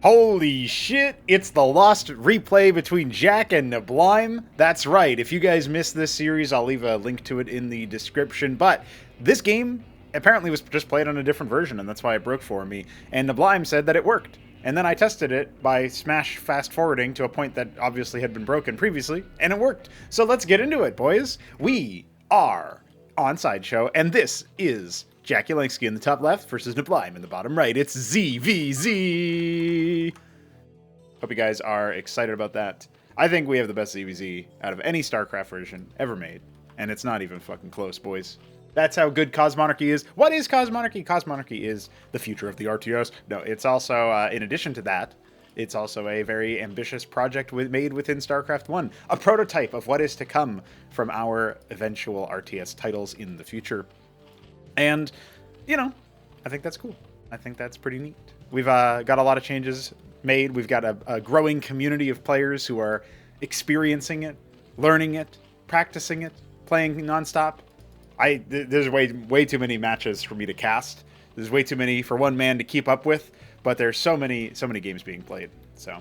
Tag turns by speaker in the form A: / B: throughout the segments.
A: Holy shit, it's the lost replay between Jak and Neblime. That's right, if you guys missed this series, I'll leave a link to it in the description. But this game apparently was just played on a different version, and that's why it broke for me. And Neblime said that it worked. And then I tested it by smash fast forwarding to a point that obviously had been broken previously, and it worked. So let's get into it, boys. We are on Sideshow, and this is Jakulangski in the top left versus Neblime in the bottom right. It's ZVZ. Hope you guys are excited about that. I think we have the best ZVZ out of any Starcraft version ever made, and it's not even fucking close, boys. That's how good Cosmonarchy is. What is Cosmonarchy? Cosmonarchy is the future of the RTS. No, it's also, in addition to that, it's also a very ambitious project made within Starcraft 1. A prototype of what is to come from our eventual RTS titles in the future. And, you know, I think that's cool. I think that's pretty neat. We've got a lot of changes made. We've got a growing community of players who are experiencing it, learning it, practicing it, playing nonstop. There's way too many matches for me to cast. There's way too many for one man to keep up with, but there's so many games being played. So,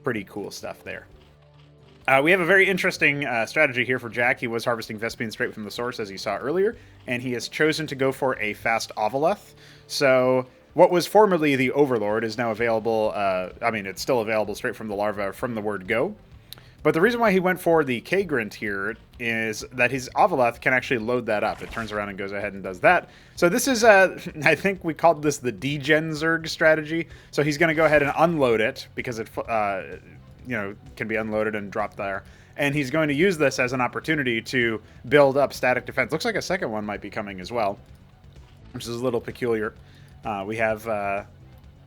A: pretty cool stuff there. We have a very interesting strategy here for Jak. He was harvesting Vespene straight from the source, as you saw earlier, and he has chosen to go for a fast Ovaleth. So what was formerly the Overlord is now available, it's still available straight from the larva from the word go. But the reason why he went for the Kagrant here is that his Ovaleth can actually load that up. It turns around and goes ahead and does that. So this is, I think we called this the Degen Zerg strategy. So he's going to go ahead and unload it because it can be unloaded and dropped there. And he's going to use this as an opportunity to build up static defense. Looks like a second one might be coming as well, which is a little peculiar. We have...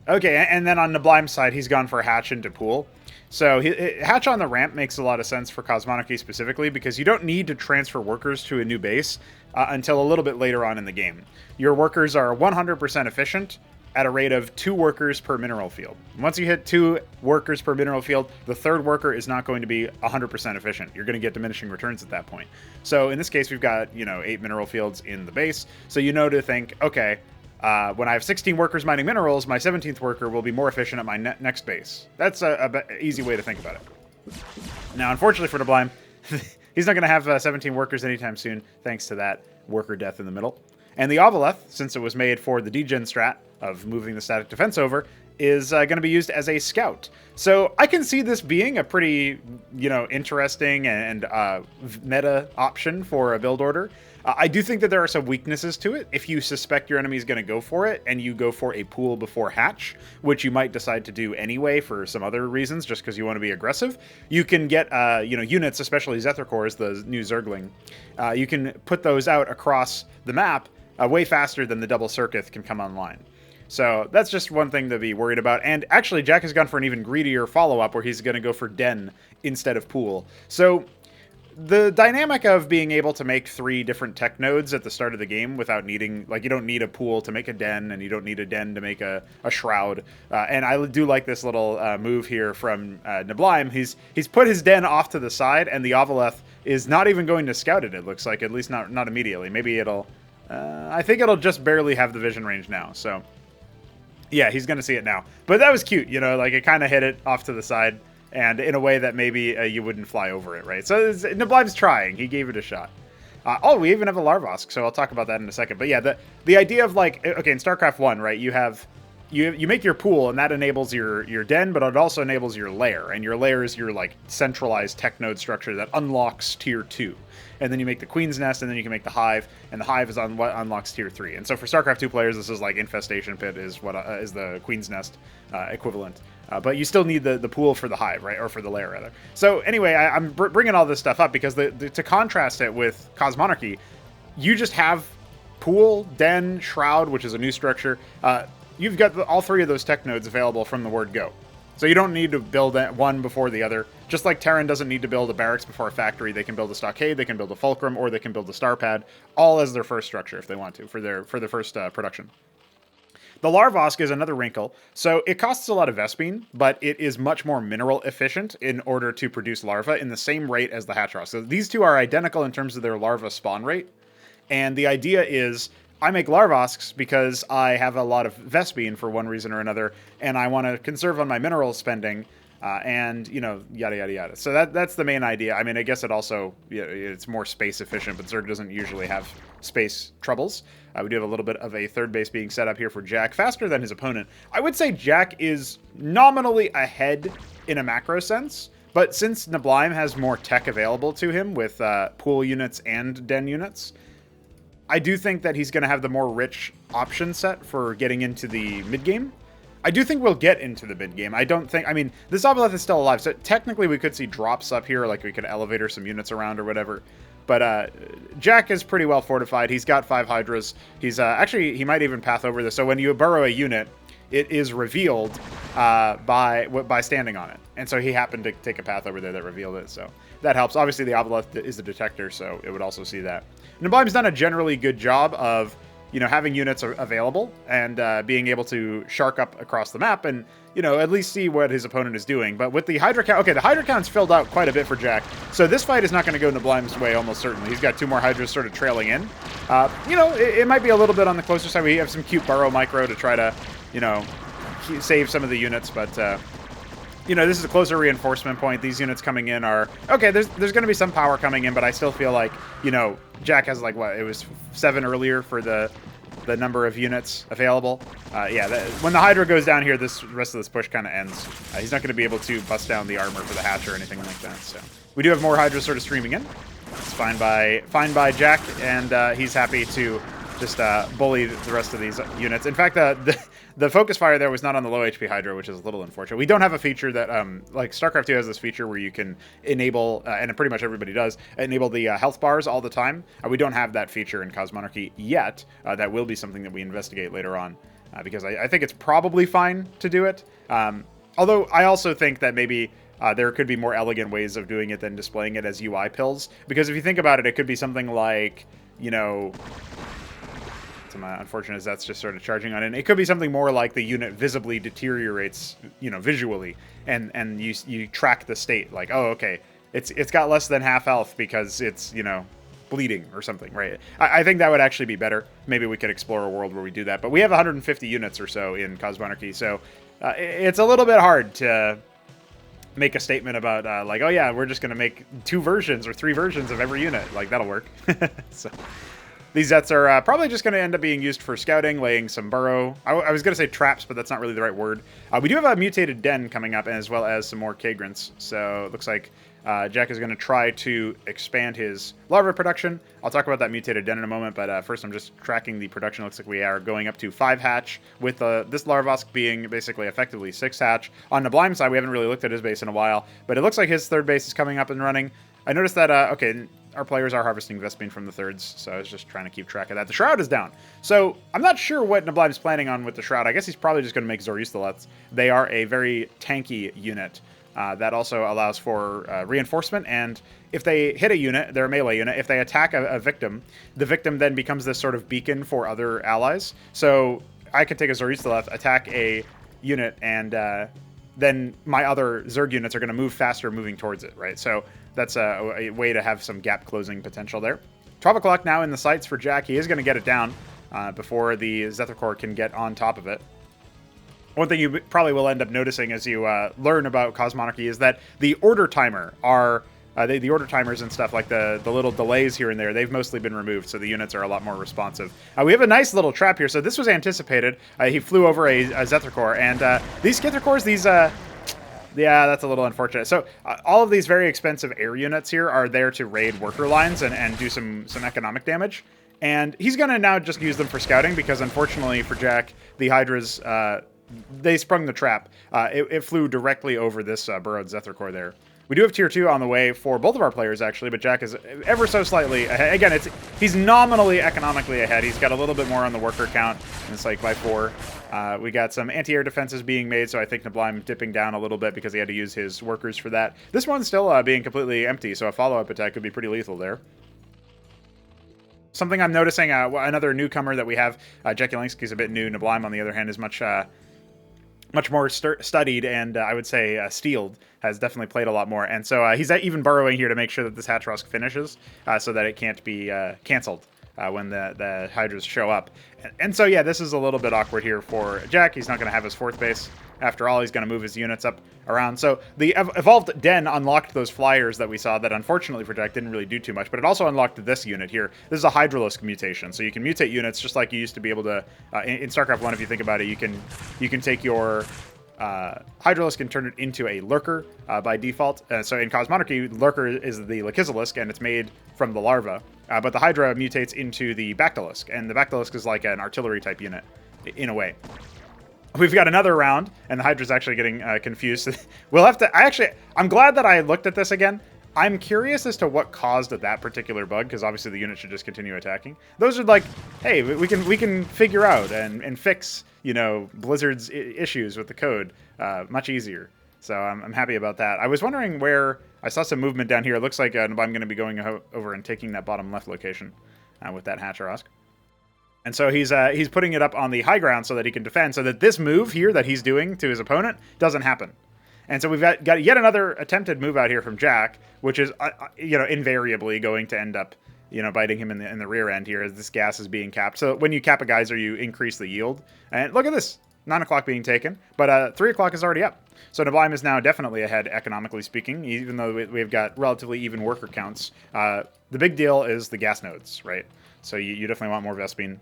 A: okay, and then on Neblime's side, he's gone for Hatch into Pool. So Hatch on the ramp makes a lot of sense for Cosmonarchy specifically because you don't need to transfer workers to a new base until a little bit later on in the game. Your workers are 100% efficient at a rate of 2 workers per mineral field. Once you hit 2 workers per mineral field, the third worker is not going to be 100% efficient. You're going to get diminishing returns at that point. So in this case, we've got 8 mineral fields in the base. So you know to think, okay, when I have 16 workers mining minerals, my 17th worker will be more efficient at my next base. That's a easy way to think about it. Now, unfortunately for Neblime, he's not going to have 17 workers anytime soon, thanks to that worker death in the middle. And the Ovaleth, since it was made for the degen strat of moving the static defense over, is going to be used as a scout. So I can see this being a pretty, interesting and meta option for a build order. I do think that there are some weaknesses to it. If you suspect your enemy is going to go for it, and you go for a pool before hatch, which you might decide to do anyway for some other reasons, just because you want to be aggressive, you can get, units, especially Zephyr Cores, the new Zergling. You can put those out across the map way faster than the double Circuit can come online. So that's just one thing to be worried about. And actually, Jak has gone for an even greedier follow-up where he's going to go for Den instead of Pool. So the dynamic of being able to make 3 different tech nodes at the start of the game without needing, you don't need a Pool to make a Den, and you don't need a Den to make a Shroud. And I do like this little move here from Neblime. He's put his Den off to the side, and the Ovaleth is not even going to scout it, like, at least not immediately. Maybe it'll... I think it'll just barely have the vision range now, so... Yeah, he's going to see it now. But that was cute, it kind of hit it off to the side, and in a way that maybe you wouldn't fly over it, right? So Neblime's trying. He gave it a shot. We even have a Larvosk, so I'll talk about that in a second. But yeah, the idea of, in StarCraft 1, right, you have... You make your pool, and that enables your den, but it also enables your lair. And your lair is your, centralized tech node structure that unlocks Tier 2. And then you make the Queen's Nest, and then you can make the Hive, and the Hive is on what unlocks Tier 3. And so for StarCraft 2 players, this is like Infestation Pit is what is the Queen's Nest equivalent. But you still need the pool for the Hive, right? Or for the lair, rather. So anyway, I'm bringing all this stuff up because to contrast it with Cosmonarchy, you just have Pool, Den, Shroud, which is a new structure. You've got all 3 of those tech nodes available from the word go. So you don't need to build one before the other. Just like Terran doesn't need to build a barracks before a factory, they can build a stockade, they can build a fulcrum, or they can build a star pad, all as their first structure if they want to, for their first production. The Larvosk is another wrinkle. So it costs a lot of Vespene, but it is much more mineral efficient in order to produce larvae in the same rate as the Hatchross. So these two are identical in terms of their larva spawn rate. And the idea is I make Larvosks because I have a lot of Vespene for one reason or another, and I want to conserve on my mineral spending, and, you know, yada, yada, yada. So that's the main idea. I mean, I guess it also, you know, it's more space efficient, but Zerg doesn't usually have space troubles. We do have a little bit of a third base being set up here for Jack, faster than his opponent. I would say Jack is nominally ahead in a macro sense, but since Neblime has more tech available to him with pool units and den units, I do think that he's going to have the more rich option set for getting into the mid-game. I do think we'll get into the mid-game. I don't think... I mean, this Obelith is still alive, so technically we could see drops up here, like we could elevator some units around or whatever. But Jack is pretty well fortified. He's got 5 Hydras. He's actually, he might even path over this. So when you burrow a unit, it is revealed by standing on it. And so he happened to take a path over there that revealed it, so that helps. Obviously, the Obelith is the detector, so it would also see that. Neblime's done a generally good job of, you know, having units available and being able to shark up across the map and, you know, at least see what his opponent is doing. But with the Hydra count, okay, the Hydra count's filled out quite a bit for Jack, so this fight is not going to go Neblime's way almost certainly. He's got 2 more Hydras sort of trailing in. You know, it might be a little bit on the closer side. We have some cute burrow micro to try to, you know, save some of the units, but you know, this is a closer reinforcement point. These units coming in are okay. There's going to be some power coming in, but I still feel like, you know, Jack has like what, it was 7 earlier for the number of units available. Yeah, when the Hydra goes down here, this rest of this push kind of ends. He's not going to be able to bust down the armor for the hatch or anything like that. So we do have more Hydras sort of streaming in. It's fine by Jack, and he's happy to just bully the rest of these units. In fact, the focus fire there was not on the low HP Hydra, which is a little unfortunate. We don't have a feature that, like StarCraft 2 has this feature where you can enable, and pretty much everybody does, enable the health bars all the time. We don't have that feature in Cosmonarchy yet. That will be something that we investigate later on, because I think it's probably fine to do it. Although I also think that maybe there could be more elegant ways of doing it than displaying it as UI pills. Because if you think about it, it could be something like, you know... unfortunate as that's just sort of charging on it. It could be something more like the unit visibly deteriorates, you know, visually, and you track the state, like, oh, okay, it's got less than half health because it's, you know, bleeding or something, right? I think that would actually be better. Maybe we could explore a world where we do that, but we have 150 units or so in Cosmonarchy, so it's a little bit hard to make a statement about like, oh yeah, we're just gonna make 2 versions or 3 versions of every unit. Like, that'll work. So these Zets are probably just going to end up being used for scouting, laying some burrow. I was going to say traps, but that's not really the right word. We do have a mutated den coming up, as well as some more Kagrants. So it looks like Jack is going to try to expand his larva production. I'll talk about that mutated den in a moment, but first I'm just tracking the production. Looks like we are going up to 5 hatch, with this Larvosk being basically effectively 6 hatch. On the Neblime side, we haven't really looked at his base in a while, but it looks like his third base is coming up and running. I noticed that, okay, our players are harvesting Vespene from the thirds, so I was just trying to keep track of that. The Shroud is down. So I'm not sure what Neblime's planning on with the Shroud. I guess he's probably just going to make Zoristelets. They are a very tanky unit. That also allows for reinforcement, and if they hit a unit, they're a melee unit. If they attack a victim, the victim then becomes this sort of beacon for other allies. So I could take a Zoristelet, attack a unit, and then my other Zerg units are going to move faster moving towards it, right? So that's a way to have some gap closing potential there. 12 o'clock now in the sights for Jack. He is going to get it down before the Zethicor can get on top of it. One thing you probably will end up noticing as you learn about Cosmonarchy is that the order timer are the order timers and stuff, like the little delays here and there, they've mostly been removed, so the units are a lot more responsive. We have a nice little trap here, so this was anticipated. He flew over a Zethicor, and these Skithicors, these yeah, that's a little unfortunate. So all of these very expensive air units here are there to raid worker lines and do some economic damage. And he's going to now just use them for scouting, because unfortunately for Jack, the Hydras, they sprung the trap. It flew directly over this burrowed Zethicor there. We do have tier 2 on the way for both of our players, actually, but Jack is ever so slightly ahead. Again, he's nominally economically ahead. He's got a little bit more on the worker count, and it's like by 4. We got some anti-air defenses being made, so I think Neblime dipping down a little bit because he had to use his workers for that. This one's still being completely empty, so a follow-up attack could be pretty lethal there. Something I'm noticing, another newcomer that we have, jakulangski is a bit new. Neblime, on the other hand, is much more studied, and I would say steeled, has definitely played a lot more. And so he's even burrowing here to make sure that this Hatchrosk finishes, so that it can't be canceled when the Hydras show up. And so, yeah, this is a little bit awkward here for Jack. He's not going to have his 4th base. After all, he's going to move his units up around. So the Evolved Den unlocked those flyers that we saw that, unfortunately for Jack, didn't really do too much. But it also unlocked this unit here. This is a Hydralisk mutation. So you can mutate units just like you used to be able to in StarCraft 1, if you think about it. You can take your Hydralisk and turn it into a Lurker by default. So in Cosmonarchy, Lurker is the Lakizalisk, and it's made from the larva. But the Hydra mutates into the Bactylisk, and the Bactylisk is like an artillery-type unit, in a way. We've got another round, and the Hydra's actually getting confused. We'll have to... I'm glad that I looked at this again. I'm curious as to what caused that particular bug, because obviously the unit should just continue attacking. Those are like, hey, we can figure out and fix, you know, Blizzard's issues with the code much easier. So I'm happy about that. I was wondering where... I saw some movement down here. It looks like I'm going to be going over and taking that bottom left location with that Hacharosk. And so he's putting it up on the high ground so that he can defend, so that this move here that he's doing to his opponent doesn't happen. And so we've got yet another attempted move out here from Jack, which is, you know, invariably going to end up, you know, biting him in the rear end here as this gas is being capped. So when you cap a geyser, you increase the yield. And look at this, 9 o'clock being taken, but 3 o'clock is already up. So Neblime is now definitely ahead, economically speaking, even though we've got relatively even worker counts. The big deal is the gas nodes, right? So you definitely want more Vespene.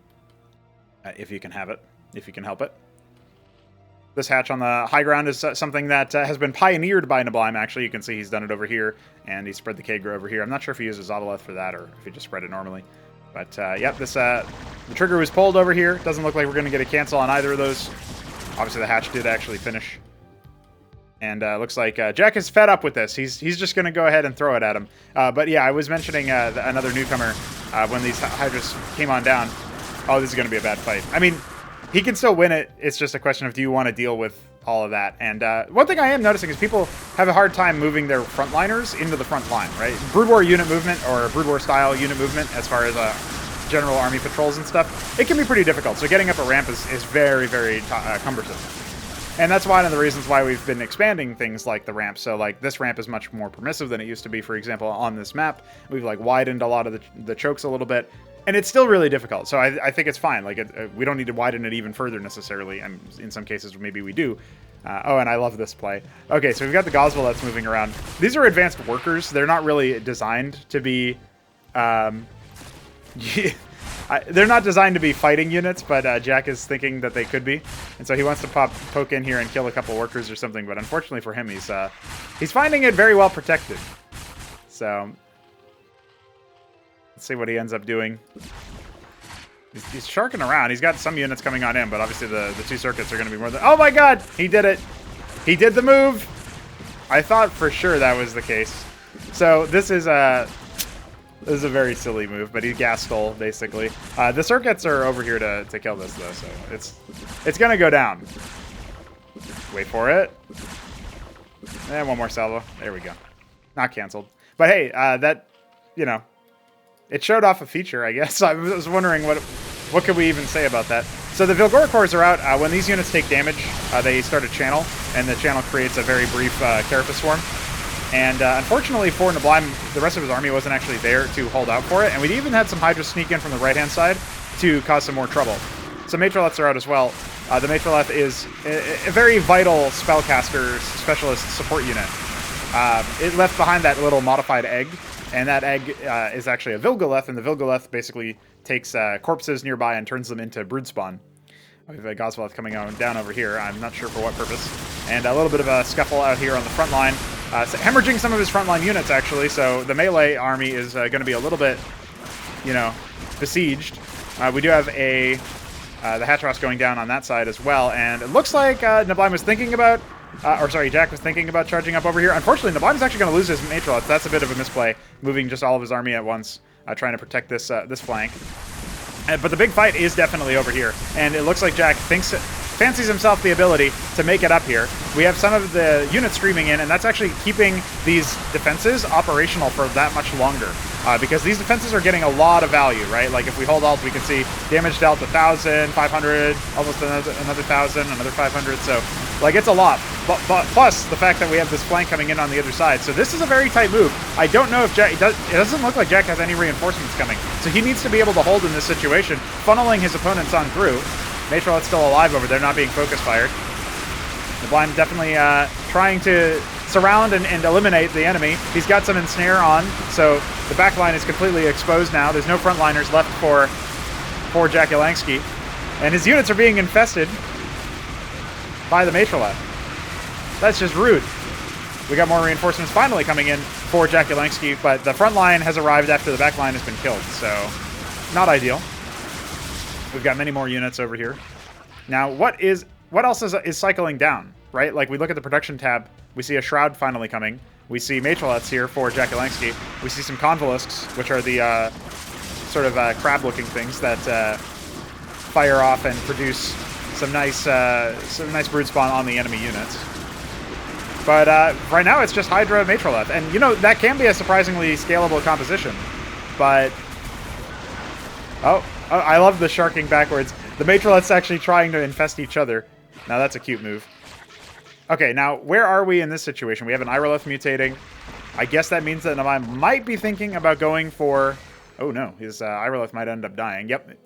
A: If you can have it, if you can help it. This hatch on the high ground is something that has been pioneered by Neblime, actually. You can see he's done it over here, and he spread the Kagro over here. I'm not sure if he uses Zavaleth for that, or if he just spread it normally. But, yep, the trigger was pulled over here. Doesn't look like we're going to get a cancel on either of those. Obviously, the hatch did actually finish. And looks like Jack is fed up with this. He's just going to go ahead and throw it at him. But, yeah, I was mentioning another newcomer when these Hydras came on down. Oh, this is going to be a bad fight. I mean, he can still win it. It's just a question of, do you want to deal with all of that? And one thing I am noticing is people have a hard time moving their frontliners into the front line, right? Brood War unit movement, or Brood War style unit movement, as far as general army patrols and stuff, it can be pretty difficult. So getting up a ramp is very, very cumbersome. And that's one of the reasons why we've been expanding things like the ramp. So like this ramp is much more permissive than it used to be, for example, on this map. We've like widened a lot of the chokes a little bit. And it's still really difficult, so I think it's fine. Like, we don't need to widen it even further necessarily. In some cases, maybe we do. Oh, and I love this play. Okay, so we've got the Goswell that's moving around. These are advanced workers. They're not really designed to be... they're not designed to be fighting units, but Jack is thinking that they could be. And so he wants to poke in here and kill a couple workers or something, but unfortunately for him, he's finding it very well protected. So... let's see what he ends up doing. He's sharking around. He's got some units coming on in, but obviously the 2 circuits are going to be more than... oh my god! He did it! He did the move! I thought for sure that was the case. So this is a very silly move, but he gas stole, basically. The circuits are over here to kill this, though, so it's going to go down. Wait for it. And one more salvo. There we go. Not canceled. But hey, that, you know... it showed off a feature, I guess. I was wondering what could we even say about that. So the Vilgoricores are out. When these units take damage, they start a channel, and the channel creates a very brief Carapace swarm. And unfortunately for Neblime, the rest of his army wasn't actually there to hold out for it, and we even had some Hydra sneak in from the right-hand side to cause some more trouble. So Matroleths are out as well. The Matroleth is a very vital spellcaster specialist support unit. It left behind that little modified egg, and that egg is actually a Vilgaleth, and the Vilgaleth basically takes corpses nearby and turns them into brood spawn. We have a Goswell coming down over here. I'm not sure for what purpose. And a little bit of a scuffle out here on the front line. So hemorrhaging some of his frontline units, actually, so the melee army is going to be a little bit, you know, besieged. We do have the Hacharosk going down on that side as well, and it looks like Neblime was thinking about... Jack was thinking about charging up over here. Unfortunately, Neblime is actually going to lose his Matroleth. That's a bit of a misplay, moving just all of his army at once, trying to protect this flank. But the big fight is definitely over here, and it looks like Jack fancies himself the ability to make it up here. We have some of the units streaming in, and that's actually keeping these defenses operational for that much longer. Because these defenses are getting a lot of value, right? Like if we hold alt, we can see damage dealt 1,000, 500, almost another 1,000, another 500. So, like, it's a lot. plus the fact that we have this flank coming in on the other side. So this is a very tight move. I don't know if Jack... It doesn't look like Jack has any reinforcements coming. So he needs to be able to hold in this situation, funneling his opponents on through. Matroleth's still alive over there, not being focus fired. Neblime definitely trying to surround and eliminate the enemy. He's got some ensnare on, so the back line is completely exposed now. There's no frontliners left for Jakulangski. And his units are being infested by the Matroleth. That's just rude. We got more reinforcements finally coming in for Jakulangski, but the front line has arrived after the back line has been killed, so not ideal. We've got many more units over here. Now, what else is cycling down, right? Like, we look at the production tab, we see a Shroud finally coming. We see Matroleths here for Jakulangski. We see some Convolusks, which are the sort of crab-looking things that fire off and produce some nice brood spawn on the enemy units. But right now it's just Hydra Matroleth, and you know that can be a surprisingly scalable composition. But oh, I love the sharking backwards. The Matroleth's actually trying to infest each other. Now that's a cute move. Okay, now where are we in this situation? We have an Iroleth mutating. I guess that means that Neblime might be thinking about going for... Oh no, his Iroleth might end up dying. Yep.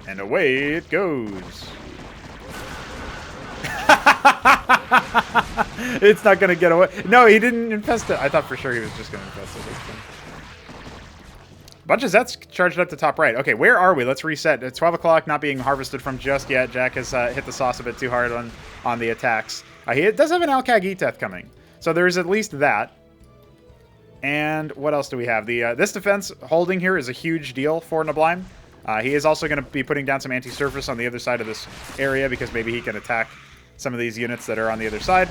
A: And away it goes. It's not going to get away. No, he didn't infest it. I thought for sure he was just going to infest it. Bunch of Zets charged up to top right. Okay, where are we? Let's reset. It's 12 o'clock, not being harvested from just yet. Jack has hit the sauce a bit too hard on the attacks. He does have an Alcag Eteth coming, so there's at least that. And what else do we have? This defense holding here is a huge deal for Neblime. He is also going to be putting down some anti-surface on the other side of this area because maybe he can attack some of these units that are on the other side.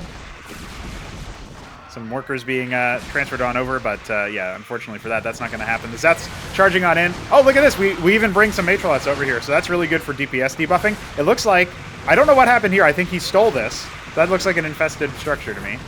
A: Some workers being transferred on over, but yeah, unfortunately for that, that's not going to happen. The Zets charging on in. Oh, look at this. We even bring some Matroleths over here, so that's really good for DPS debuffing. It looks like... I don't know what happened here. I think he stole this. That looks like an infested structure to me.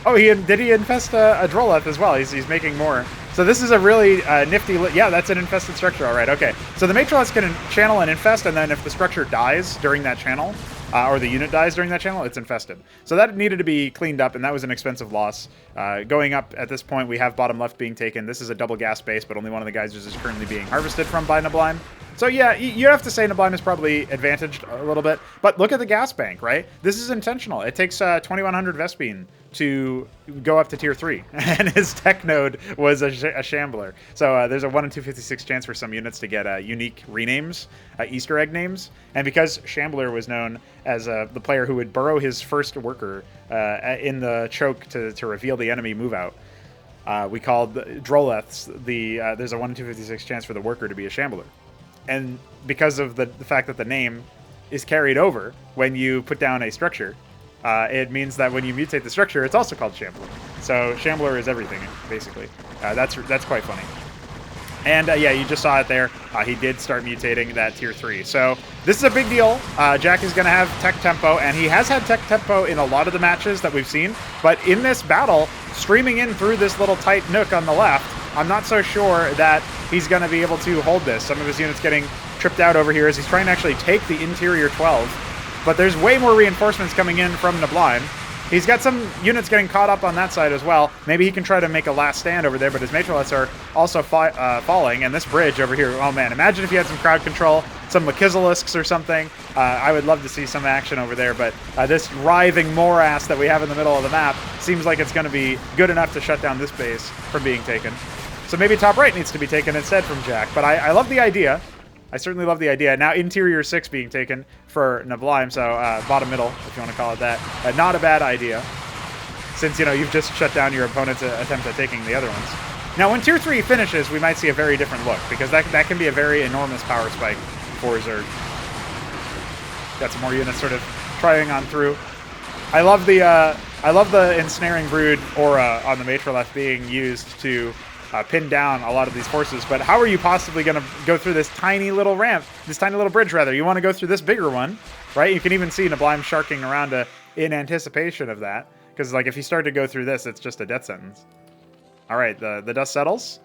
A: Oh, did he infest a Droleth as well? He's making more. So this is a really nifty... Yeah, that's an infested structure. All right, okay. So the Matroleths can channel and infest, and then if the structure dies during that channel, or the unit dies during that channel, it's infested. So that needed to be cleaned up, and that was an expensive loss. Going up at this point, we have bottom left being taken. This is a double gas base, but only one of the geysers is currently being harvested from by Neblime. So yeah, you have to say Neblime is probably advantaged a little bit. But look at the gas bank, right? This is intentional. It takes 2100 Vespene to go up to tier 3, and his tech node was a Shambler. So there's a 1 in 256 chance for some units to get unique renames, Easter egg names. And because Shambler was known as the player who would burrow his first worker in the choke to reveal the enemy move out, we called Droleths there's a 1 in 256 chance for the worker to be a Shambler. And because of the fact that the name is carried over when you put down a structure, it means that when you mutate the structure, it's also called Shambler. So Shambler is everything, basically. That's quite funny. And yeah, you just saw it there. He did start mutating that tier 3. So this is a big deal. Jack is going to have tech tempo, and he has had tech tempo in a lot of the matches that we've seen. But in this battle, streaming in through this little tight nook on the left, I'm not so sure that he's going to be able to hold this. Some of his units getting tripped out over here as he's trying to actually take the interior 12. But there's way more reinforcements coming in from Neblime. He's got some units getting caught up on that side as well. Maybe he can try to make a last stand over there, but his Matroleths are also falling. And this bridge over here, oh man, imagine if you had some crowd control, some Lakizelisks or something. I would love to see some action over there, but this writhing morass that we have in the middle of the map seems like it's going to be good enough to shut down this base from being taken. So maybe top right needs to be taken instead from Jack, but I love the idea. I certainly love the idea. Now interior 6 being taken for Neblime, so bottom middle, if you want to call it that. Not a bad idea, since, you know, you've just shut down your opponent's attempt at taking the other ones. Now when tier 3 finishes, we might see a very different look, because that can be a very enormous power spike for Zerg. Got some more units sort of trying on through. I love the ensnaring brood aura on the Matroleth being used to pin down a lot of these forces, but how are you possibly going to go through this tiny little ramp, this tiny little bridge rather? You want to go through this bigger one, right? You can even see Neblime sharking around in anticipation of that, because like if you start to go through this, it's just a death sentence. All right, the dust settles.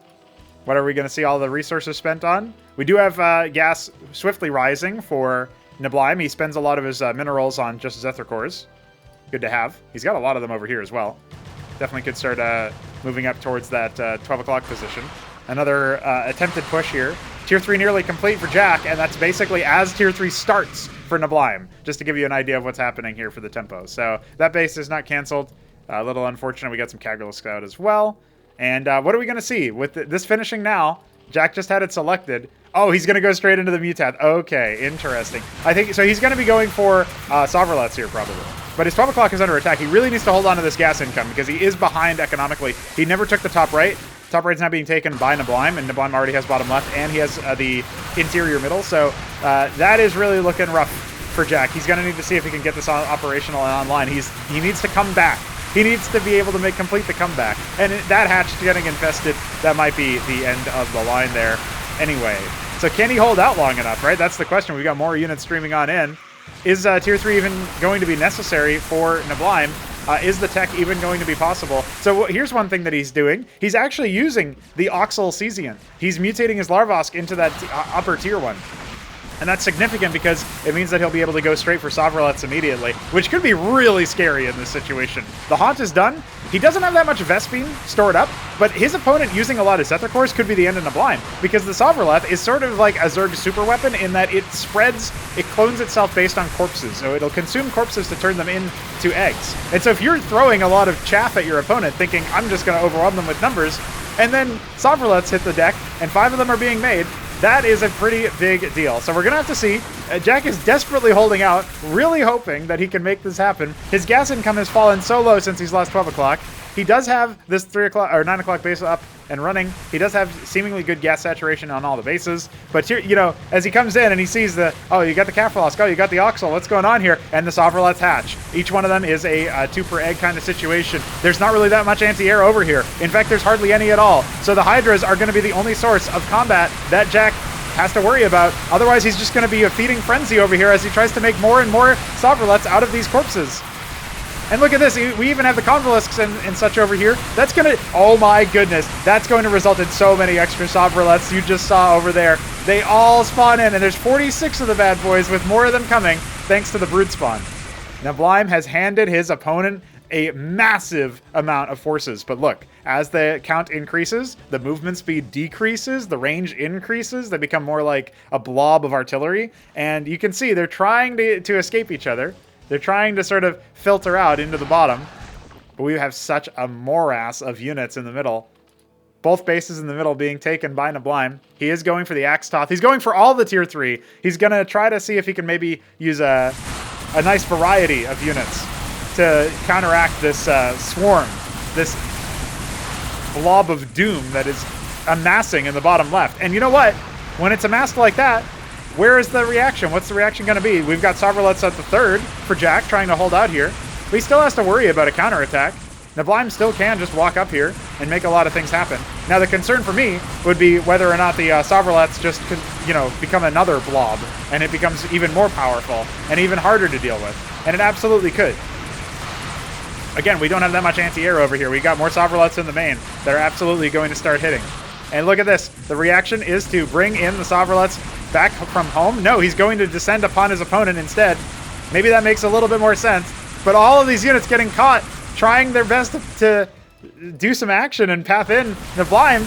A: What are we going to see all the resources spent on? We do have gas swiftly rising for Neblime. He spends a lot of his minerals on just Zethar cores. Good to have. He's got a lot of them over here as well. Definitely could start moving up towards that 12 o'clock position. Another attempted push here. Tier 3 nearly complete for Jack, and that's basically as Tier 3 starts for Neblime, just to give you an idea of what's happening here for the tempo. So that base is not canceled. A little unfortunate. We got some Kagalisks out as well. And what are we going to see? With this finishing now, Jack just had it selected. Oh, he's going to go straight into the Mutath. Okay, interesting. I think so. He's going to be going for Sovrelets here probably. But his 12 o'clock is under attack. He really needs to hold on to this gas income because he is behind economically. He never took the top right. Top right's now being taken by Neblime, and Neblime already has bottom left, and he has the interior middle. So that is really looking rough for Jack. He's going to need to see if he can get this operational and online. He needs to come back. He needs to be able to complete the comeback. And that hatch getting infested, that might be the end of the line there anyway. So can he hold out long enough, right? That's the question. We've got more units streaming on in. Is Tier 3 even going to be necessary for Neblime? Is the tech even going to be possible? So here's one thing that he's doing. He's actually using the Oxal Cesian. He's mutating his Larvosk into that upper tier one. And that's significant because it means that he'll be able to go straight for Sovrelets immediately, which could be really scary in this situation. The Haunt is done. He doesn't have that much Vespene stored up, but his opponent using a lot of Zethar Cores could be the end of Neblime, because the Sovreleth is sort of like a Zerg super weapon in that it clones itself based on corpses, so it'll consume corpses to turn them into eggs. And so if you're throwing a lot of chaff at your opponent thinking, I'm just going to overwhelm them with numbers, and then Sovrelets hit the deck, and 5 of them are being made, that is a pretty big deal. So we're going to have to see. Jack is desperately holding out, really hoping that he can make this happen. His gas income has fallen so low since he's lost 12 o'clock. He does have this 3 o'clock or 9 o'clock base up and running. He does have seemingly good gas saturation on all the bases. But here, you know, as he comes in and he sees oh, you got the Kafalosk, oh, you got the Oxal, what's going on here? And the Sovrelets hatch. Each one of them is a 2 per egg kind of situation. There's not really that much anti-air over here. In fact, there's hardly any at all. So the Hydras are going to be the only source of combat that Jack has to worry about. Otherwise, he's just going to be a feeding frenzy over here as he tries to make more and more Sovrelets out of these corpses. And look at this, we even have the Convalisks and such over here. That's going to, oh my goodness, that's going to result in so many extra Sovrelets you just saw over there. They all spawn in, and there's 46 of the bad boys with more of them coming thanks to the brood spawn. Neblime has handed his opponent a massive amount of forces, but look, as the count increases, the movement speed decreases, the range increases, they become more like a blob of artillery, and you can see they're trying to escape each other. They're trying to sort of filter out into the bottom, but we have such a morass of units in the middle. Both bases in the middle being taken by Neblime. He is going for the Axe Toth. He's going for all the tier 3. He's going to try to see if he can maybe use a nice variety of units to counteract this swarm, this blob of doom that is amassing in the bottom left. And you know what? When it's amassed like that, where is the reaction? What's the reaction going to be? We've got Sovrelets at the 3rd for Jack, trying to hold out here. But he still has to worry about a counterattack. Neblime still can just walk up here and make a lot of things happen. Now, the concern for me would be whether or not the Sovrelets just could, become another blob, and it becomes even more powerful and even harder to deal with. And it absolutely could. Again, we don't have that much anti-air over here. We got more Sovrelets in the main that are absolutely going to start hitting. And look at this. The reaction is to bring in the Sovrelets back from home. No, he's going to descend upon his opponent instead. Maybe that makes a little bit more sense. But all of these units getting caught, trying their best to do some action and path in. Neblime,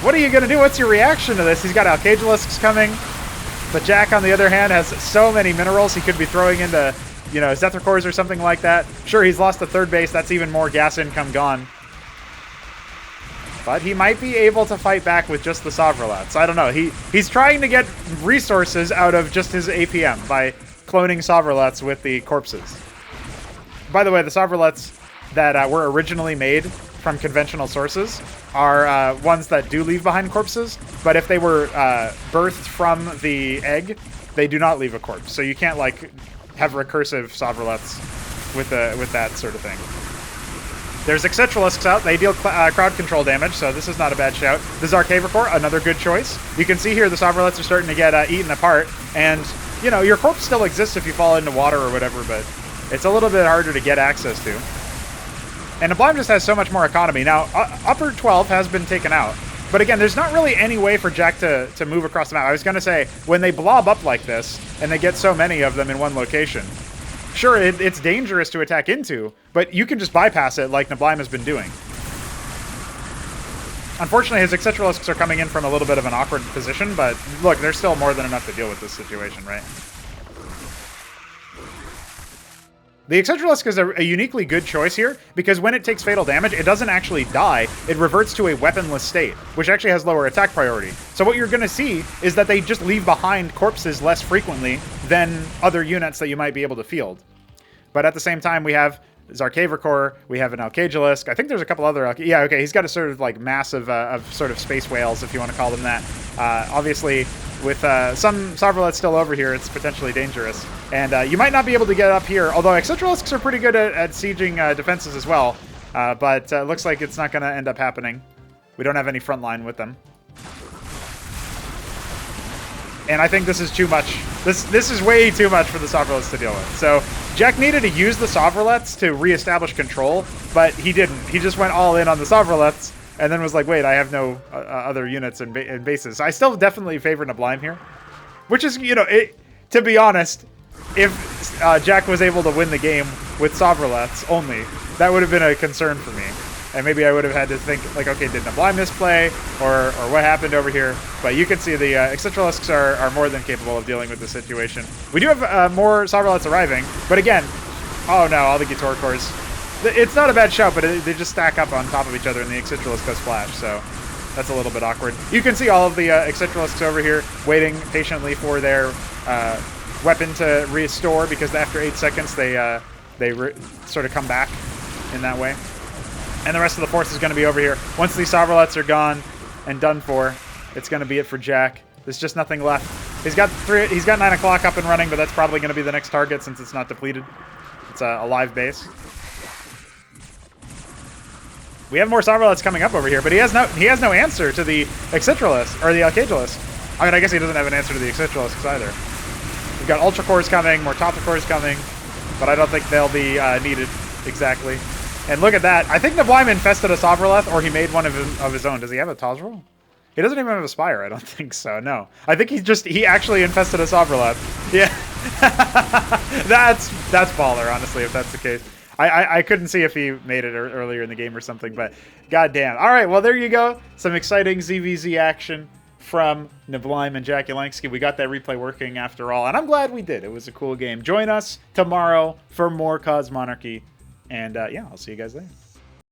A: what are you going to do? What's your reaction to this? He's got Alcagalisks coming. But Jack, on the other hand, has so many minerals he could be throwing into, Zethar Cores or something like that. Sure, he's lost the 3rd base. That's even more gas income gone. But he might be able to fight back with just the Sovrelets. I don't know. He's trying to get resources out of just his APM by cloning Sovrelets with the corpses. By the way, the Sovrelets that were originally made from conventional sources are ones that do leave behind corpses, but if they were birthed from the egg, they do not leave a corpse. So you can't, have recursive Sovrelets with that sort of thing. There's Excetralisks out. They deal crowd control damage, so this is not a bad shout. The Zarkavacor, another good choice. You can see here the Sovrelets are starting to get eaten apart, and, your corpse still exists if you fall into water or whatever, but it's a little bit harder to get access to. And Neblime just has so much more economy. Now, upper 12 has been taken out, but again, there's not really any way for Jack to move across the map. I was going to say, when they blob up like this, and they get so many of them in one location, Sure, it's dangerous to attack into, but you can just bypass it like Neblime has been doing. Unfortunately, his Eccentralisks are coming in from a little bit of an awkward position, but look, there's still more than enough to deal with this situation, right? The Eccentralisk is a uniquely good choice here, because when it takes fatal damage, it doesn't actually die. It reverts to a weaponless state, which actually has lower attack priority. So what you're going to see is that they just leave behind corpses less frequently than other units that you might be able to field. But at the same time, we have Zarkavrakor, we have an Alcagilisk. I think there's a couple other... Yeah, okay, he's got a sort of like massive of sort of space whales, if you want to call them that. Obviously, with some Sovrolets still over here, it's potentially dangerous. And you might not be able to get up here, although Eccentralisks are pretty good at sieging defenses as well. But looks like it's not going to end up happening. We don't have any front line with them. And I think this is too much. This is way too much for the Sovrolets to deal with. So Jack needed to use the Sovrolets to reestablish control, but he didn't. He just went all in on the Sovrolets and then was like, wait, I have no other units and bases. I still definitely favor Neblime here, which is, you know, to be honest, if Jack was able to win the game with Sovrolets only, that would have been a concern for me. And maybe I would have had to think, like, okay, did Neblime misplay, or what happened over here? But you can see the Eccentralisks are more than capable of dealing with the situation. We do have more Sovrolets arriving, but again, oh no, all the Gitorcors. It's not a bad shout, but they just stack up on top of each other, and the Eccentralisk does flash, so that's a little bit awkward. You can see all of the Eccentralisks over here waiting patiently for their weapon to restore, because after 8 seconds, they sort of come back in that way. And the rest of the force is going to be over here. Once these Sovrolets are gone and done for, it's going to be it for Jack. There's just nothing left. He's got 9 o'clock up and running, but that's probably going to be the next target since it's not depleted. It's a live base. We have more Sovrolets coming up over here, but he has no answer to the Eccentralisk or the Alcagilisk. I mean, I guess he doesn't have an answer to the Eccentralisks either. We've got Ultra Cores coming, more Topicores coming, but I don't think they'll be needed exactly. And look at that. I think Neblime infested a Sovroleth, or he made one of his own. Does he have a Tozrel? He doesn't even have a Spire. I don't think so, no. I think he actually infested a Sovroleth. Yeah. That's baller, honestly, if that's the case. I couldn't see if he made it earlier in the game or something, but goddamn. All right, well, there you go. Some exciting ZVZ action from Neblime and Jakulangski. We got that replay working after all, and I'm glad we did. It was a cool game. Join us tomorrow for more Cosmonarchy. And yeah, I'll see you guys later.